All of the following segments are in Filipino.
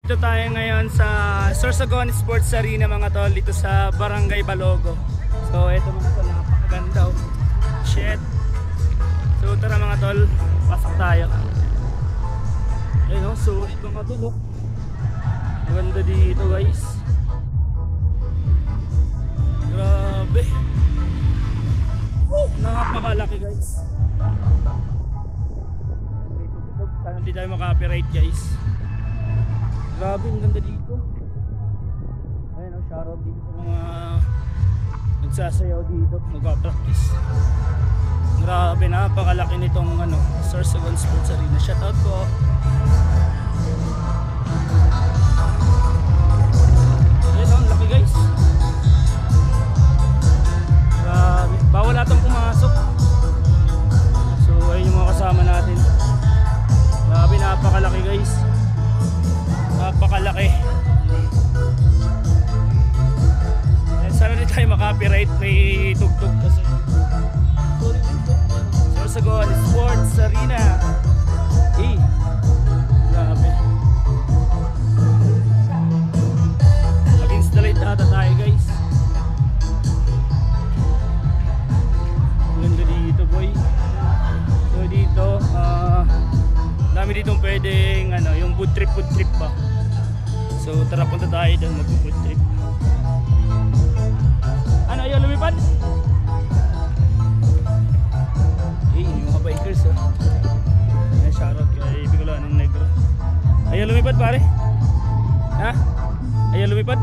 Dito tayo ngayon sa Sorsogon Sports Arena mga tol, dito sa Barangay Balogo. So eto mga tol, napakaganda oh. Shit. So tara mga tol, pasok tayo. Ayun oh, sulit mga tol oh. Maganda dito guys. Grabe. Napakalaki guys. Sana hindi tayo maka-copyright guys. Grabe, ang ganda dito. Ayun oh, shoutout dito sa mga nagsasayaw dito, nagpa-practice. Grabe, napakalaki nitong Sorsogon Sports Arena. Shoutout po. Ayun oh, laki guys. Grabe, bawal atang pumasok. So ayun yung mga kasama natin. Grabe, napakalaki guys. Napakalaki. Eh, sana di tayo makapiright, may tugtog kasi. Sorsogon Sports Arena. Eh, grabe. Mag-installate ata tayo guys. Ganda dito boy. So dito dami dito pwedeng yung food trip ba. So tara, punta tayo doon, mag-food trip. Ano, ayaw lumipad? Eh, yung mga bikers oh. Ayan, shoutout kay Bicolanong Negro. Ayaw lumipad pare? Ha? Ayaw lumipad?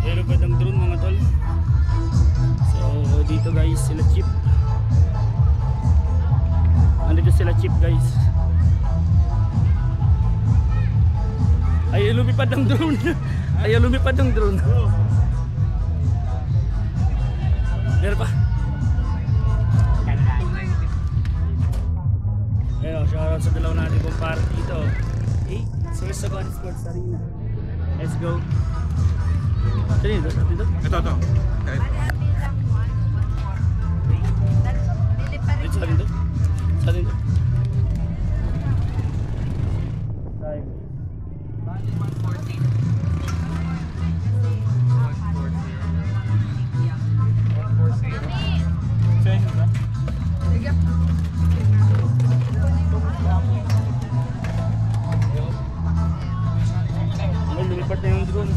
Ayaw lumipad ang drone mga tol. So dito guys, sila Chip. Andito sila Chip guys. Ayaw lumipad ng drone. Ayaw lumipad ng drone. Meron pa. Ayun, shoutout sa dalaw natin kung para dito. Hey, Sorsogon Sports Arena. Let's go. Saan yun? Dito? Ito. Dito sa dito? Sa dito? Tayo. Lumipad na yung drone.